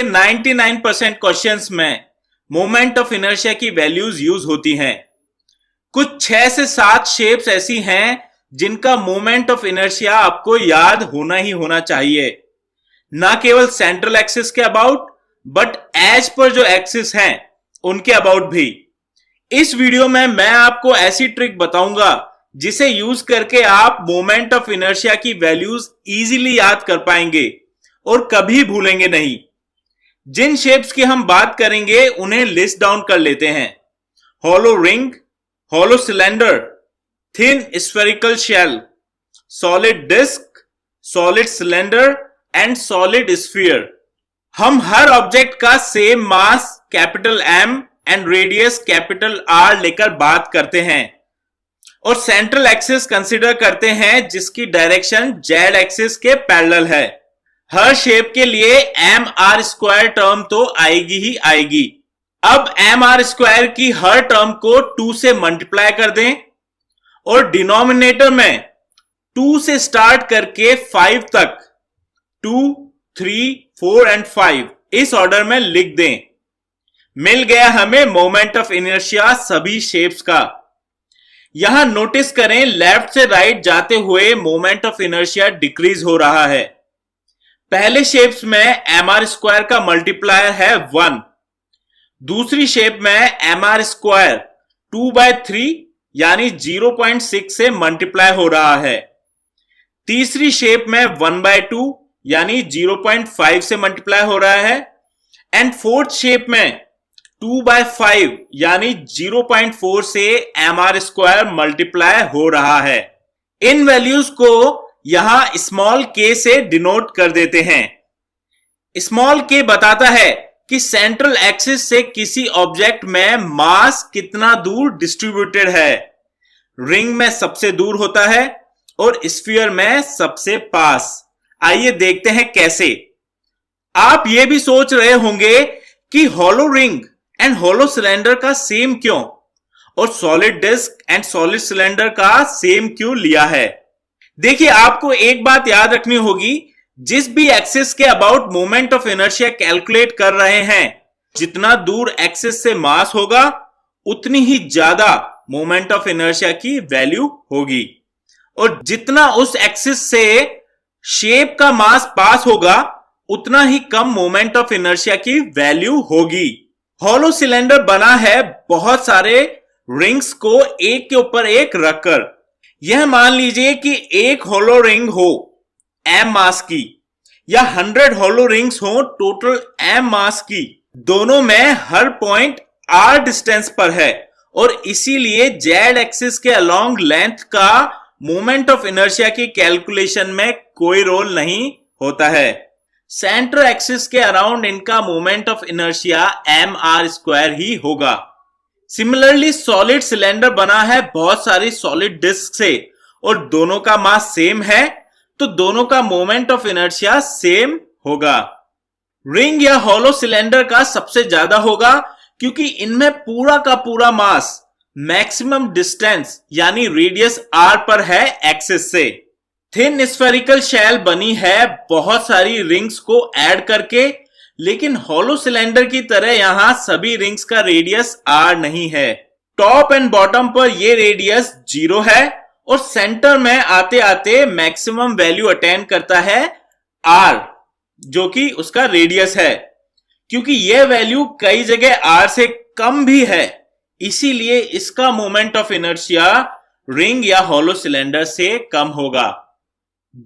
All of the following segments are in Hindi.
99% क्वेश्चंस में मोमेंट ऑफ इनर्शिया की वैल्यूज यूज होती हैं। कुछ 6 से 7 शेप्स ऐसी हैं जिनका मोमेंट ऑफ इनर्शिया आपको याद होना ही होना चाहिए, ना केवल सेंट्रल एक्सिस के अबाउट बट एज पर जो एक्सिस हैं उनके अबाउट भी। इस वीडियो में मैं आपको ऐसी ट्रिक बताऊंगा जिसे यूज करके आप मोमेंट ऑफ इनर्शिया की वैल्यूज इजीली याद कर पाएंगे और कभी भूलेंगे नहीं। जिन शेप्स की हम बात करेंगे उन्हें लिस्ट डाउन कर लेते हैं। Hollow ring, hollow cylinder, thin spherical shell, solid disc, solid cylinder and solid sphere. हम हर ऑब्जेक्ट का same mass capital M and radius capital R लेकर बात करते हैं और सेंट्रल एक्सिस कंसीडर करते हैं जिसकी डायरेक्शन Z एक्सिस के पैरेलल है। हर शेप के लिए mr² टर्म तो आएगी ही आएगी। अब mr² की हर टर्म को 2 से मल्टीप्लाई कर दें और डिनोमिनेटर में 2 से स्टार्ट करके 5 तक 2, 3, 4 एंड 5 इस ऑर्डर में लिख दें। मिल गया हमें मोमेंट ऑफ इनर्शिया सभी शेप्स का। यहां नोटिस करें लेफ्ट से राइट जाते हुए मोमेंट ऑफ इनर्शिया डिक्रीज हो रहा है। पहले शेप्स में mr² का मल्टीप्लायर है 1, दूसरी शेप में mr² 2/3 यानी 0.6 से मल्टीप्लाई हो रहा है, तीसरी शेप में 1/2 यानी 0.5 से मल्टीप्लाई हो रहा है एंड फोर्थ शेप में 2/5 यानी 0.4 से mr² मल्टीप्लाई हो रहा है। इन वैल्यूज को यहां स्मॉल k से डिनोट कर देते हैं। स्मॉल k बताता है कि सेंट्रल एक्सिस से किसी ऑब्जेक्ट में मास कितना दूर डिस्ट्रीब्यूटेड है। रिंग में सबसे दूर होता है और स्फीयर में सबसे पास। आइए देखते हैं कैसे। आप ये भी सोच रहे होंगे कि hollow ring and hollow cylinder का सेम क्यों और solid disc and solid cylinder का सेम क्यों लिया है। देखिए, आपको एक बात याद रखनी होगी, जिस भी एक्सिस के about moment of inertia calculate कर रहे हैं, जितना दूर एक्सिस से मास होगा उतनी ही ज्यादा मोमेंट ऑफ इनर्शिया की वैल्यू होगी और जितना उस एक्सिस से शेप का मास पास होगा उतना ही कम मोमेंट ऑफ इनर्शिया की वैल्यू होगी। हॉलो सिलेंडर बना है बहुत सारे रिंग्स को एक के ऊपर एक रखकर। यह मान लीजिए कि एक हॉलो रिंग हो m मास की या 100 हॉलो रिंग्स हो टोटल m मास की। दोनों में हर पॉइंट r डिस्टेंस पर है और इसीलिए z एक्सिस के अलोंग लेंथ का मोमेंट ऑफ इनर्शिया की कैलकुलेशन में कोई रोल नहीं होता है। सेंटर एक्सिस के अराउंड इनका मोमेंट ऑफ इनर्शिया mr² ही होगा। सिमिलरली सॉलिड सिलेंडर बना है बहुत सारी सॉलिड डिस्क से और दोनों का मास सेम है तो दोनों का मोमेंट ऑफ इनर्शिया सेम होगा। रिंग या हॉलो सिलेंडर का सबसे ज्यादा होगा क्योंकि इनमें पूरा का पूरा मास मैक्सिमम डिस्टेंस यानी रेडियस r पर है एक्सिस से। थिन स्फेरिकल शेल बनी है बहुत सारी रिंग्स को ऐड करके, लेकिन हॉलो सिलेंडर की तरह यहां सभी रिंग्स का रेडियस r नहीं है। टॉप एंड बॉटम पर यह रेडियस 0 है और सेंटर में आते आते मैक्सिमम वैल्यू अटेन करता है r, जो कि उसका रेडियस है। क्योंकि यह वैल्यू कई जगह r से कम भी है, इसीलिए इसका मोमेंट ऑफ इनर्शिया रिंग या हॉलो सिलेंडर से कम होगा।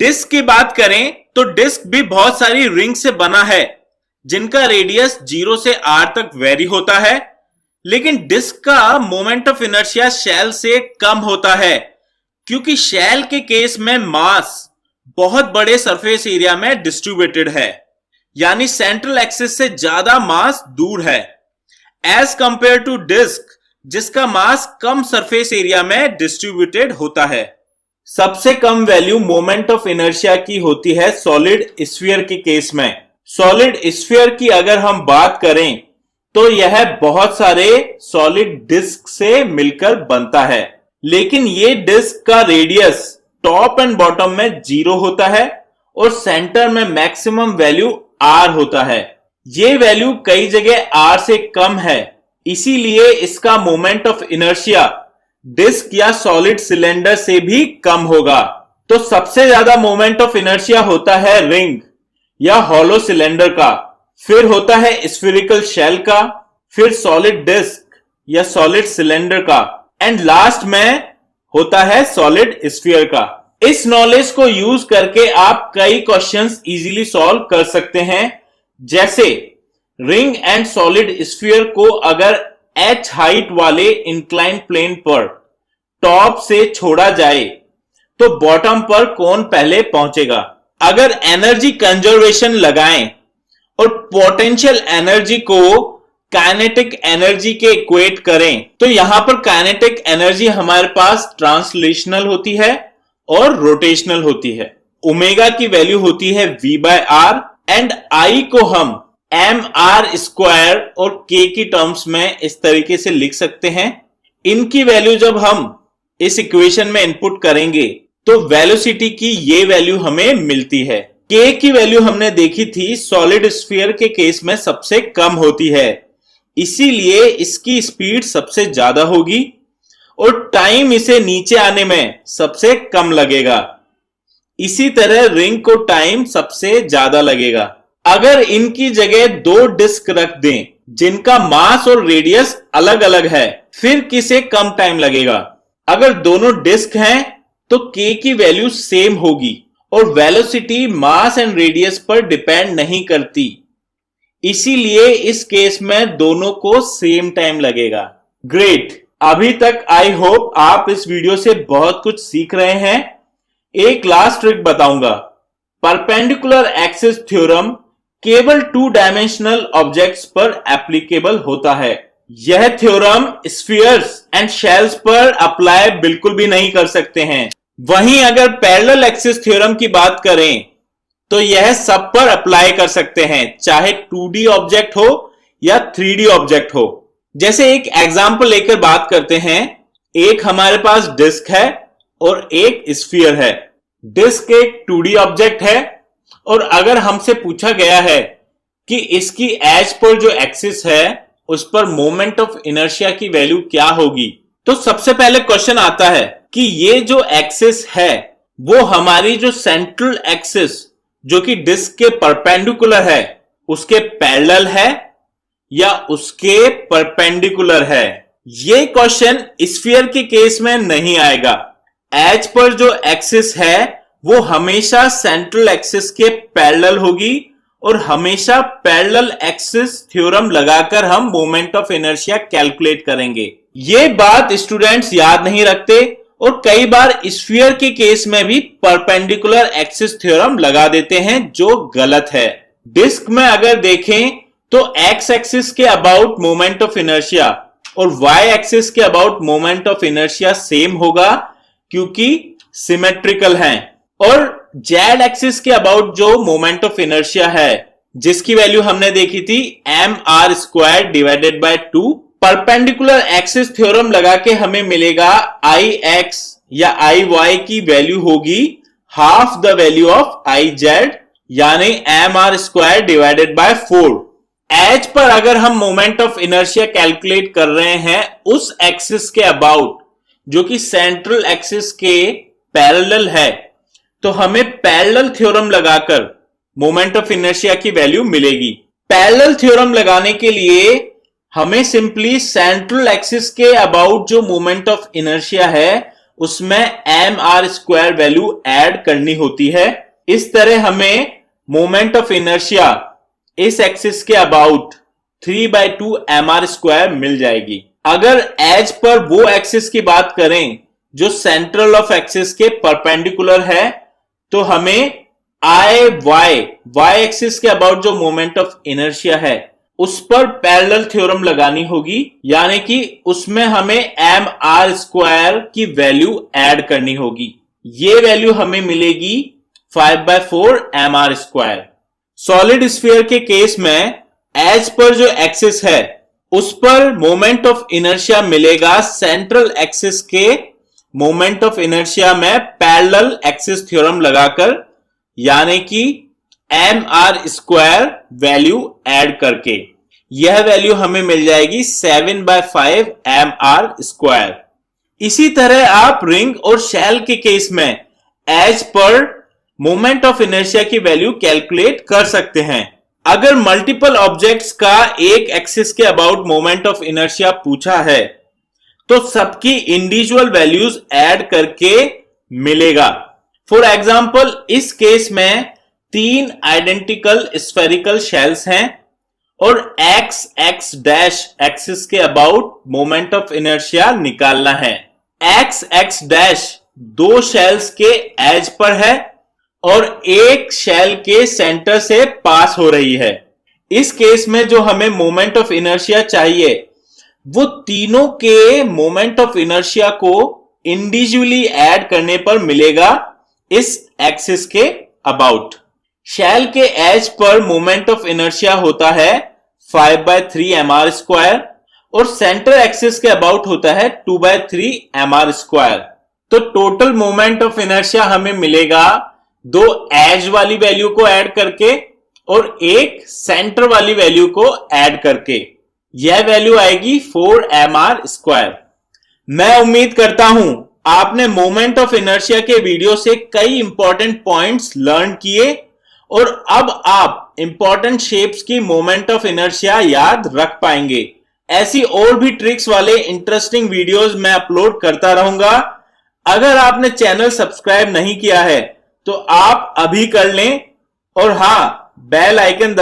डिस्क की बात करें तो डिस्क भी बहुत सारी रिंग से बना है जिनका रेडियस 0 से r तक वेरी होता है, लेकिन डिस्क का मोमेंट ऑफ इनर्शिया शेल से कम होता है क्योंकि शेल के केस में मास बहुत बड़े सरफेस एरिया में डिस्ट्रीब्यूटेड है, यानी सेंट्रल एक्सिस से ज्यादा मास दूर है एज कंपेयर टू डिस्क जिसका मास कम सरफेस एरिया में डिस्ट्रीब्यूटेड होता है। सबसे कम वैल्यू मोमेंट ऑफ इनर्शिया की होती है सॉलिड स्फीयर के केस में। सॉलिड स्फीयर की अगर हम बात करें तो यह बहुत सारे सॉलिड डिस्क से मिलकर बनता है, लेकिन ये डिस्क का रेडियस टॉप एंड बॉटम में 0 होता है और सेंटर में मैक्सिमम वैल्यू r होता है। ये वैल्यू कई जगह r से कम है, इसीलिए इसका मोमेंट ऑफ इनर्शिया डिस्क या सॉलिड सिलेंडर से भी कम होगा। तो सबसे ज्यादा मोमेंट ऑफ इनर्शिया होता है रिंग या हॉलो सिलेंडर का, फिर होता है स्फेरिकल शेल का, फिर सॉलिड डिस्क या सॉलिड सिलेंडर का, एंड लास्ट में होता है सॉलिड स्फीयर का। इस नॉलेज को यूज करके आप कई क्वेश्चंस इजीली सॉल्व कर सकते हैं। जैसे रिंग एंड सॉलिड स्फीयर को अगर h हाइट वाले इंक्लाइन प्लेन पर टॉप से छोड़ा जाए तो बॉटम पर कौन पहले पहुंचेगा। अगर एनर्जी कंजर्वेशन लगाएं और पोटेंशियल एनर्जी को काइनेटिक एनर्जी के इक्वेट करें तो यहां पर काइनेटिक एनर्जी हमारे पास ट्रांसलेशनल होती है और रोटेशनल होती है। ओमेगा की वैल्यू होती है V/R एंड I को हम mr² और k की टर्म्स में इस तरीके से लिख सकते हैं। इनकी वैल्यू जब हम इस इक्वेशन में इनपुट करेंगे तो वेलोसिटी की ये वैल्यू हमें मिलती है। k की वैल्यू हमने देखी थी सॉलिड स्फीयर के केस में सबसे कम होती है, इसीलिए इसकी स्पीड सबसे ज्यादा होगी और टाइम इसे नीचे आने में सबसे कम लगेगा। इसी तरह रिंग को टाइम सबसे ज्यादा लगेगा। अगर इनकी जगह दो डिस्क रख दें जिनका मास और रेडियस अलग अलग है, फिर किसे कम टाइम लगेगा। अगर दोनों डिस्क हैं तो k की वैल्यू सेम होगी और वेलोसिटी मास एंड रेडियस पर डिपेंड नहीं करती, इसीलिए इस केस में दोनों को सेम टाइम लगेगा। ग्रेट, अभी तक आई होप आप इस वीडियो से बहुत कुछ सीख रहे हैं। एक लास्ट ट्रिक बताऊंगा। परपेंडिकुलर एक्सिस थ्योरम केवल 2 डायमेंशनल ऑब्जेक्ट्स पर एप्लीकेबल होता है। यह थ्योरम स्फीयर्स एंड शेल्स पर अप्लाई बिल्कुल भी नहीं कर सकते हैं। वहीं अगर पैरेलल एक्सिस थ्योरम की बात करें तो यह सब पर अप्लाई कर सकते हैं, चाहे 2D ऑब्जेक्ट हो या 3D ऑब्जेक्ट हो। जैसे एक एग्जांपल लेकर बात करते हैं। एक हमारे पास डिस्क है और एक स्फीयर है। डिस्क एक 2D ऑब्जेक्ट है और अगर हमसे पूछा गया है कि इसकी एज पर जो एक्सिस है उस पर मोमेंट ऑफ इनर्शिया की वैल्यू क्या होगी, तो सबसे पहले क्वेश्चन आता है कि ये जो एक्सिस है वो हमारी जो सेंट्रल एक्सिस जो कि डिस्क के परपेंडिकुलर है उसके पैरेलल है या उसके परपेंडिकुलर है। ये क्वेश्चन स्फीयर के केस में नहीं आएगा। एज पर जो एक्सिस है वो हमेशा सेंट्रल एक्सिस के पैरेलल होगी और हमेशा पैरेलल एक्सिस थ्योरम लगाकर हम मोमेंट ऑफ इनर्शिया कैलकुलेट करेंगे। ये बात स्टूडेंट्स याद नहीं रखते और कई बार स्फीयर के केस में भी परपेंडिकुलर एक्सिस थ्योरम लगा देते हैं, जो गलत है। डिस्क में अगर देखें तो एक्स एक्सिस के अबाउट मोमेंट ऑफ इनर्शिया और वाई एक्सिस के about moment of inertia same होगा क्योंकि सिमेट्रिकल हैं, और जेड एक्सिस के अबाउट जो मोमेंट ऑफ इनर्शिया है जिसकी वैल्यू हमने देखी थी mr² divided by 2, perpendicular axis theorem लगा के हमें मिलेगा Ix या Iy की वैल्यू होगी half the value of Iz यानी mr² divided by 4। As per अगर हम मोमेंट ऑफ इनर्शिया कैलकुलेट कर रहे हैं उस एक्सिस के अबाउट जो कि सेंट्रल एक्सिस के पैरेलल है, तो हमें पैरेलल थ्योरम लगाकर मोमेंट ऑफ इनर्शिया की वैल्यू मिलेगी। पैरेलल थ्योरम लगाने के लिए हमें सिंपली सेंट्रल एक्सिस के अबाउट जो मोमेंट ऑफ इनर्शिया है उसमें mr² वैल्यू ऐड करनी होती है। इस तरह हमें मोमेंट ऑफ इनर्शिया इस एक्सिस के अबाउट 3/2 mr² मिल जाएगी। अगर एज पर वो एक्सिस की बात करें जो सेंट्रल ऑफ एक्सिस के परपेंडिकुलर है, तो हमें y एक्सिस के अबाउट जो मोमेंट ऑफ इनर्शिया है उस पर पैरेलल थ्योरम लगानी होगी, यानी कि उसमें हमें mr² की वैल्यू ऐड करनी होगी। ये वैल्यू हमें मिलेगी 5/4 mr²। सॉलिड स्फीयर के केस में एज पर जो एक्सिस है उस पर मोमेंट ऑफ इनर्शिया मिलेगा सेंट्रल एक्सिस के मोमेंट ऑफ इनर्शिया में पैरेलल एक्सिस थ्योरम लगाकर, यानी कि mr² वैल्यू ऐड करके। यह वैल्यू हमें मिल जाएगी 7/5 mr²। इसी तरह आप रिंग और शेल के केस में एज पर मोमेंट ऑफ इनर्शिया की वैल्यू कैलकुलेट कर सकते हैं। अगर मल्टीपल ऑब्जेक्ट्स का एक एक्सिस के अबाउट मोमेंट ऑफ इनर्शिया पूछा है तो सबकी इंडिविजुअल वैल्यूज ऐड करके मिलेगा। फॉर एग्जाम्पल इस केस में 3 आइडेंटिकल स्फेरिकल शेल्स हैं और x डैश एक्सिस के अबाउट मोमेंट ऑफ इनर्शिया निकालना है। x डैश 2 शेल्स के एज पर है और एक शेल के सेंटर से पास हो रही है। इस केस में जो हमें मोमेंट ऑफ इनर्शिया चाहिए वो तीनों के मोमेंट ऑफ इनर्शिया को इंडिविजुअली ऐड करने पर मिलेगा इस एक्सिस के अबाउट। शेल के एज पर मोमेंट ऑफ इनर्शिया होता है 5/3 mr² और सेंटर एक्सिस के अबाउट होता है 2/3 mr²। तो टोटल मोमेंट ऑफ इनर्शिया हमें मिलेगा 2 एज वाली वैल्यू को ऐड करके और एक सेंटर वाली वैल्यू को ऐड करके। यह वैल्यू आएगी 4 mr²। मैं उम्मीद करता हूं आपने मोमेंट ऑफ इनर्शिया के वीडियो से कई इंपॉर्टेंट पॉइंट्स लर्न किए और अब आप इंपॉर्टेंट शेप्स की मोमेंट ऑफ इनर्शिया याद रख पाएंगे। ऐसी और भी ट्रिक्स वाले इंटरेस्टिंग वीडियोस मैं अपलोड करता रहूंगा। अगर आपने चैनल सब्सक्राइब नहीं किया है तो आप अभी कर लें और हां, बेल आइकन